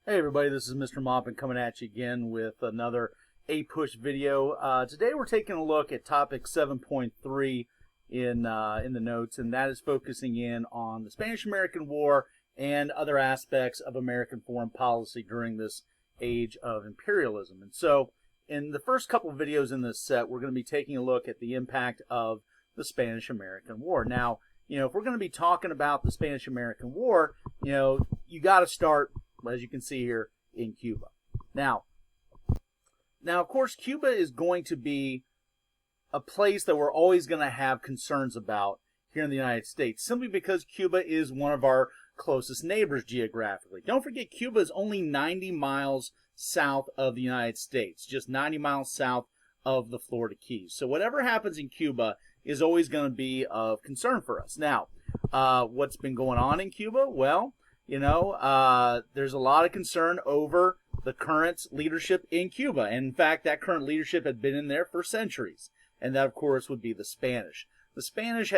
Hey everybody, this is Mr. Moppin coming at you again with another APUSH video. Today we're taking a look at topic 7.3 in the notes, and that is focusing in on the Spanish-American War and other aspects of American foreign policy during this age of imperialism. And so in the first couple of videos in this set, we're going to be taking a look at the impact of the Spanish-American War. Now, if we're going to be talking about the Spanish-American War, you got to start, as you can see here, in Cuba. Now, of course, Cuba is going to be a place that we're always going to have concerns about here in the United States, simply because Cuba is one of our closest neighbors geographically. Don't forget, Cuba is only 90 miles south of the United States, just 90 miles south of the Florida Keys. So whatever happens in Cuba is always going to be of concern for us. Now, what's been going on in Cuba? Well, there's a lot of concern over the current leadership in Cuba. And in fact, that current leadership had been in there for centuries. And that, of course, would be the Spanish. The Spanish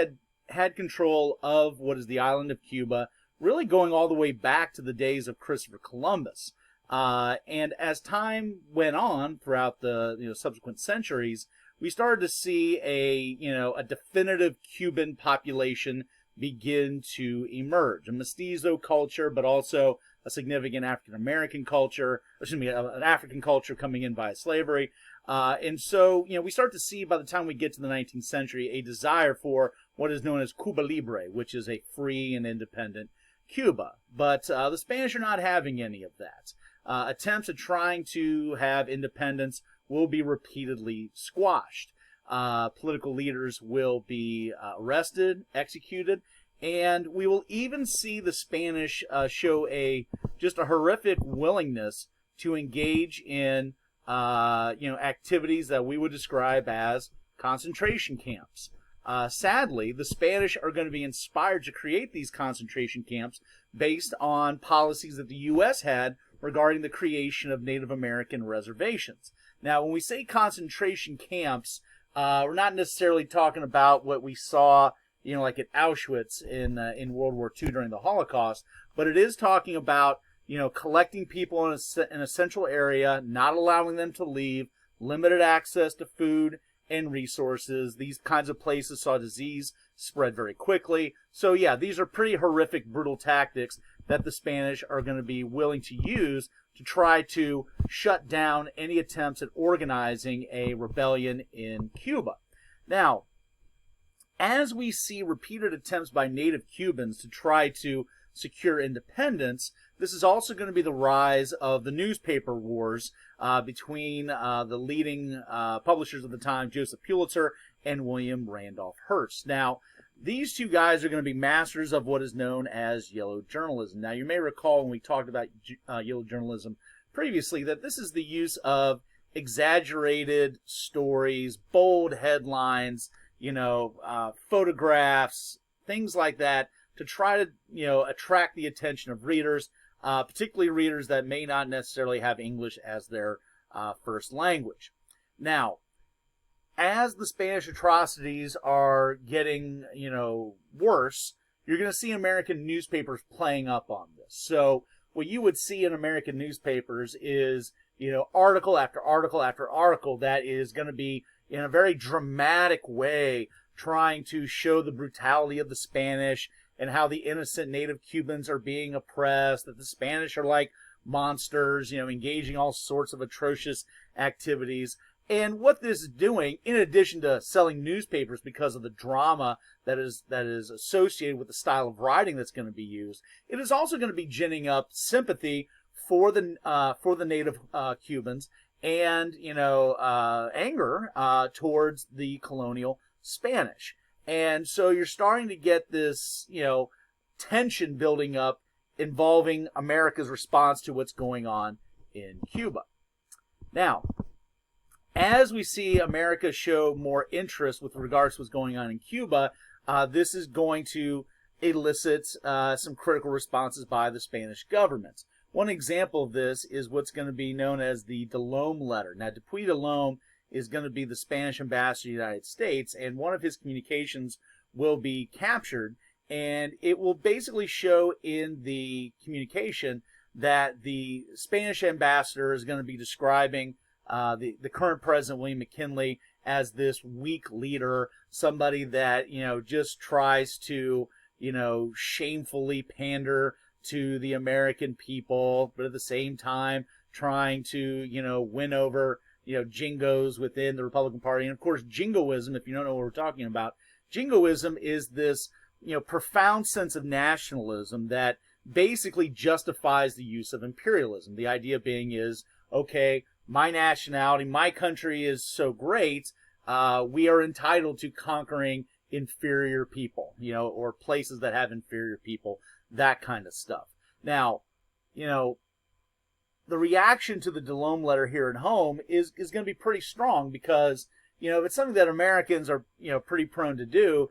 had control of what is the island of Cuba, really going all the way back to the days of Christopher Columbus. And as time went on throughout the subsequent centuries, we started to see a definitive Cuban population begin to emerge. A mestizo culture, but also a significant African-American culture, an African culture coming in via slavery. And so, we start to see, by the time we get to the 19th century, a desire for what is known as Cuba Libre, which is a free and independent Cuba. But the Spanish are not having any of that. Attempts at trying to have independence will be repeatedly squashed. Political leaders will be arrested, executed, and we will even see the Spanish show just a horrific willingness to engage in activities that we would describe as concentration camps. Sadly, the Spanish are going to be inspired to create these concentration camps based on policies that the U.S. had regarding the creation of Native American reservations. Now, when we say concentration camps, we're not necessarily talking about what we saw, like at Auschwitz in World War II during the Holocaust, but it is talking about, collecting people in a central area, not allowing them to leave, limited access to food and resources. These kinds of places saw disease spread very quickly. So yeah, these are pretty horrific, brutal tactics that the Spanish are going to be willing to use to try to shut down any attempts at organizing a rebellion in Cuba. Now, as we see repeated attempts by native Cubans to try to secure independence, this is also going to be the rise of the newspaper wars between the leading publishers of the time, Joseph Pulitzer and William Randolph Hearst. Now, these two guys are going to be masters of what is known as yellow journalism. Now, you may recall when we talked about yellow journalism previously that this is the use of exaggerated stories, bold headlines, photographs, things like that, to try to attract the attention of readers, particularly readers that may not necessarily have English as their first language. Now, as the Spanish atrocities are getting worse, you're going to see American newspapers playing up on this. So what you would see in American newspapers is article after article after article that is going to be in a very dramatic way trying to show the brutality of the Spanish and how the innocent native Cubans are being oppressed, that the Spanish are like monsters, engaging all sorts of atrocious activities. And what this is doing, in addition to selling newspapers because of the drama that is associated with the style of writing that's going to be used, it is also going to be ginning up sympathy for the native Cubans and anger towards the colonial Spanish. And so you're starting to get this tension building up involving America's response to what's going on in Cuba. Now, as we see America show more interest with regards to what's going on in Cuba, this is going to elicit some critical responses by the Spanish government. One example of this is what's going to be known as the Dilom Letter. Now, Dupuy Dilom is going to be the Spanish ambassador to the United States, and one of his communications will be captured, and it will basically show in the communication that the Spanish ambassador is going to be describing the current president, William McKinley, as this weak leader, somebody that, just tries to, shamefully pander to the American people, but at the same time trying to, win over, jingoes within the Republican Party. And of course, jingoism, if you don't know what we're talking about, jingoism is this, profound sense of nationalism that basically justifies the use of imperialism. The idea being is, okay, my nationality, my country is so great, we are entitled to conquering inferior people, or places that have inferior people, that kind of stuff. Now, the reaction to the Dilom Letter here at home is going to be pretty strong because, if it's something that Americans are, pretty prone to do,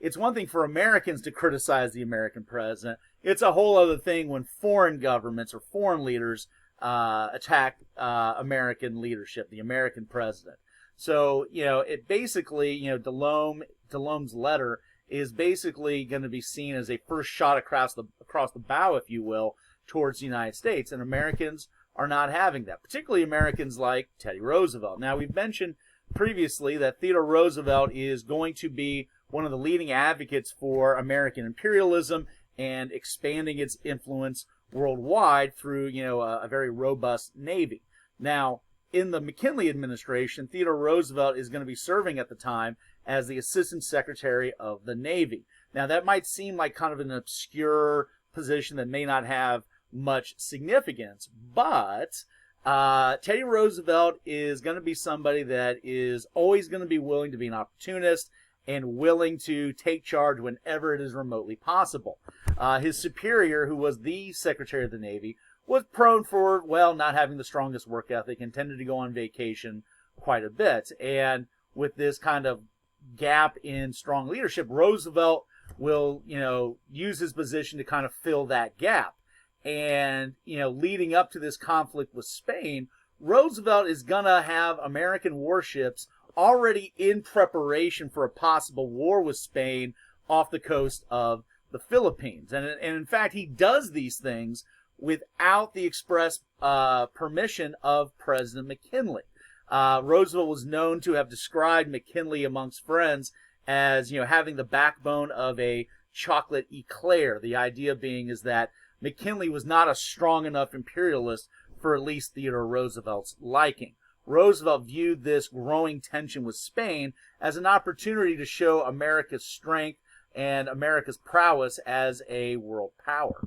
it's one thing for Americans to criticize the American president. It's a whole other thing when foreign governments or foreign leaders attack American leadership, the American president. So, it basically, Dilom's letter is basically going to be seen as a first shot across the bow, if you will, towards the United States. And Americans are not having that, particularly Americans like Teddy Roosevelt. Now, we've mentioned previously that Theodore Roosevelt is going to be one of the leading advocates for American imperialism and expanding its influence worldwide through, a very robust Navy. Now, in the McKinley administration, Theodore Roosevelt is going to be serving at the time as the Assistant Secretary of the Navy. Now, that might seem like kind of an obscure position that may not have much significance, but Teddy Roosevelt is going to be somebody that is always going to be willing to be an opportunist and willing to take charge whenever it is remotely possible. His superior, who was the Secretary of the Navy, was prone for, not having the strongest work ethic and tended to go on vacation quite a bit. And with this kind of gap in strong leadership, Roosevelt will, use his position to kind of fill that gap. And, leading up to this conflict with Spain, Roosevelt is going to have American warships already in preparation for a possible war with Spain off the coast of the Philippines. And in fact, he does these things without the express permission of President McKinley. Roosevelt was known to have described McKinley amongst friends as, having the backbone of a chocolate eclair. The idea being is that McKinley was not a strong enough imperialist for at least Theodore Roosevelt's liking. Roosevelt viewed this growing tension with Spain as an opportunity to show America's strength and America's prowess as a world power.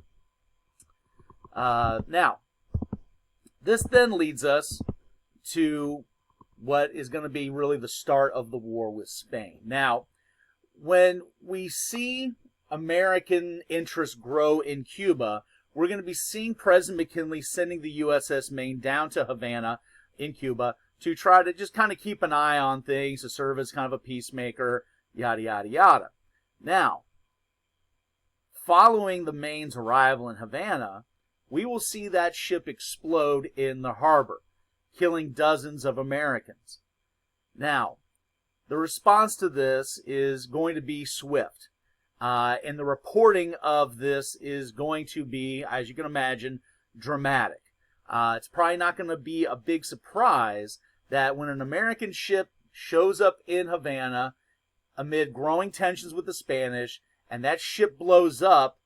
Now, this then leads us to what is going to be really the start of the war with Spain. Now, when we see American interest grow in Cuba, we're going to be seeing President McKinley sending the USS Maine down to Havana in Cuba to try to just kind of keep an eye on things, to serve as kind of a peacemaker, yada, yada, yada. Now, following the Maine's arrival in Havana, we will see that ship explode in the harbor, killing dozens of Americans. Now, the response to this is going to be swift. And the reporting of this is going to be, as you can imagine, dramatic. It's probably not going to be a big surprise that when an American ship shows up in Havana amid growing tensions with the Spanish, and that ship blows up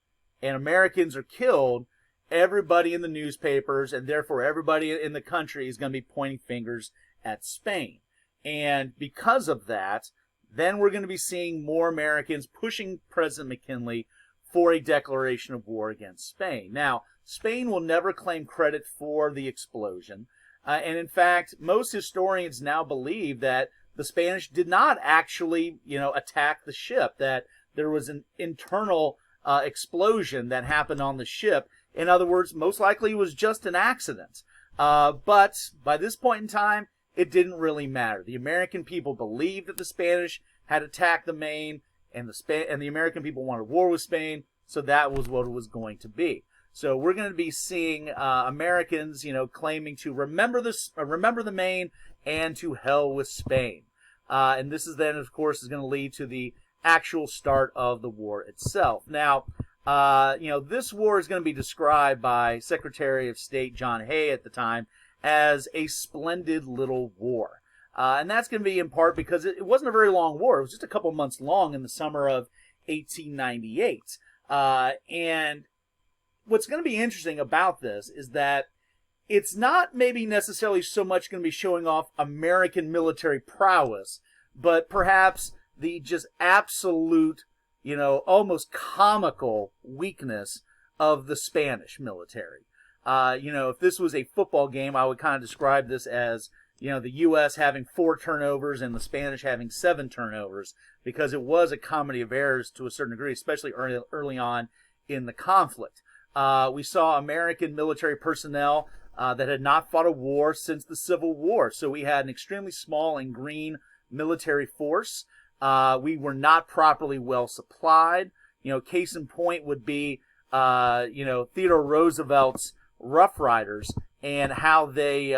and Americans are killed, everybody in the newspapers, and therefore everybody in the country, is going to be pointing fingers at Spain. And because of that, then we're going to be seeing more Americans pushing President McKinley for a declaration of war against Spain. Now, Spain will never claim credit for the explosion. And in fact, most historians now believe that the Spanish did not actually, attack the ship, that there was an internal explosion that happened on the ship. In other words, most likely it was just an accident. But by this point in time, it didn't really matter. The American people believed that the Spanish had attacked the Maine, and the American people wanted war with Spain, so that was what it was going to be. So we're going to be seeing Americans, claiming to remember the Maine and to hell with Spain. And this is then, of course, is going to lead to the actual start of the war itself. Now, This war is going to be described by Secretary of State John Hay at the time as a splendid little war. And that's going to be in part because it wasn't a very long war. It was just a couple months long in the summer of 1898. And what's going to be interesting about this is that it's not maybe necessarily so much going to be showing off American military prowess, but perhaps the just absolute, almost comical weakness of the Spanish military. If this was a football game, I would kind of describe this as, the U.S. having 4 turnovers and the Spanish having 7 turnovers, because it was a comedy of errors to a certain degree, especially early on in the conflict. We saw American military personnel that had not fought a war since the Civil War. So we had an extremely small and green military force. We were not properly well supplied. Case in point would be, Theodore Roosevelt's Rough Riders and how they,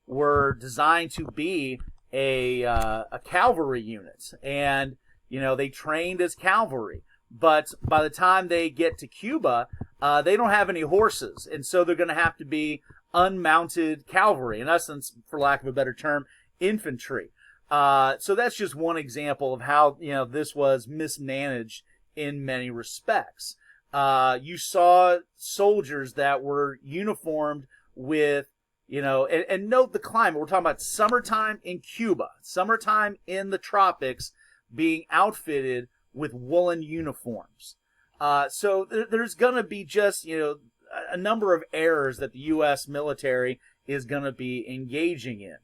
were designed to be a cavalry unit. And, they trained as cavalry. But by the time they get to Cuba, they don't have any horses. And so they're going to have to be unmounted cavalry, in essence, for lack of a better term, infantry. So that's just one example of how, this was mismanaged in many respects. You saw soldiers that were uniformed with, and note the climate. We're talking about summertime in Cuba, summertime in the tropics, being outfitted with woolen uniforms. So there's going to be just, a number of errors that the U.S. military is going to be engaging in.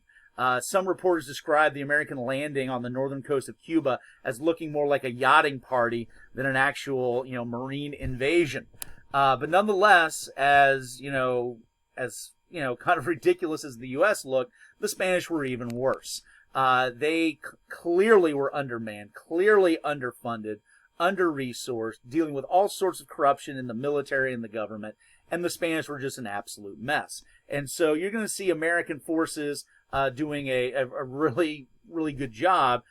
Some reporters describe the American landing on the northern coast of Cuba as looking more like a yachting party than an actual, marine invasion. But nonetheless, as kind of ridiculous as the U.S. looked, the Spanish were even worse. They clearly were undermanned, clearly underfunded, under-resourced, dealing with all sorts of corruption in the military and the government, and the Spanish were just an absolute mess. And so you're going to see American forces doing a really, really good job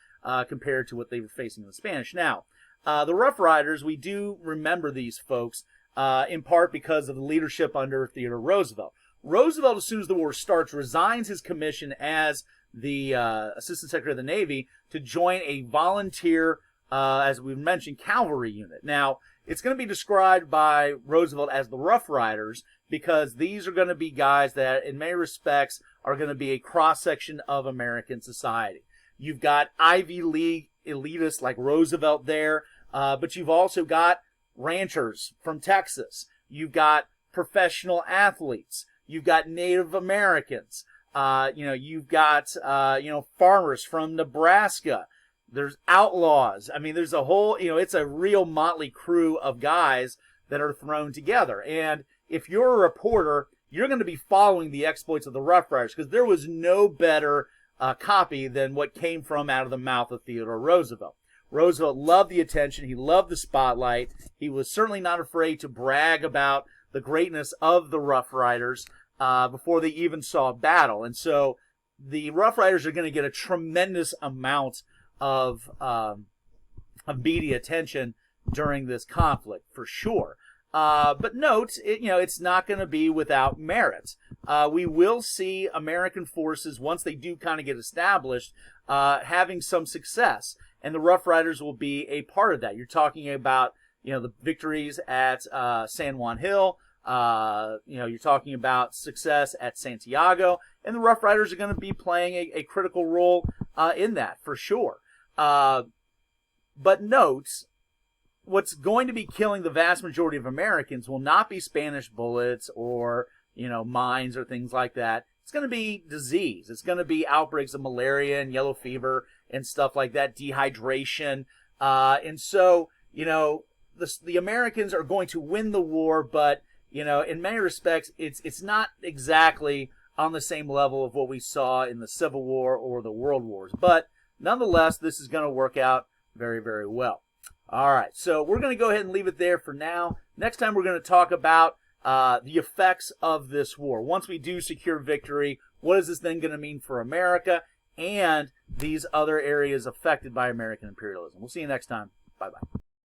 compared to what they were facing in the Spanish. Now, the Rough Riders, we do remember these folks in part because of the leadership under Theodore Roosevelt. Roosevelt, as soon as the war starts, resigns his commission as the Assistant Secretary of the Navy to join a volunteer, as we've mentioned, cavalry unit. Now, it's going to be described by Roosevelt as the Rough Riders because these are going to be guys that, in many respects, are going to be a cross-section of American society. You've got Ivy League elitists like Roosevelt there, but you've also got ranchers from Texas. You've got professional athletes. You've got Native Americans. You've got, farmers from Nebraska. There's outlaws. I mean, there's a whole, it's a real motley crew of guys that are thrown together. And if you're a reporter, you're going to be following the exploits of the Rough Riders because there was no better copy than what came from out of the mouth of Theodore Roosevelt. Roosevelt loved the attention. He loved the spotlight. He was certainly not afraid to brag about the greatness of the Rough Riders before they even saw a battle. And so the Rough Riders are going to get a tremendous amount of media attention during this conflict, for sure. But note, it's not going to be without merit. We will see American forces, once they do kind of get established, having some success. And the Rough Riders will be a part of that. You're talking about, the victories at San Juan Hill. You're talking about success at Santiago. And the Rough Riders are going to be playing a critical role in that, for sure. But note, what's going to be killing the vast majority of Americans will not be Spanish bullets or, mines or things like that. It's going to be disease. It's going to be outbreaks of malaria and yellow fever and stuff like that, dehydration. And so, the Americans are going to win the war, but, in many respects, it's not exactly on the same level of what we saw in the Civil War or the World Wars. But nonetheless, this is going to work out very, very well. All right, so we're going to go ahead and leave it there for now. Next time, we're going to talk about the effects of this war. Once we do secure victory, what is this then going to mean for America and these other areas affected by American imperialism? We'll see you next time. Bye-bye.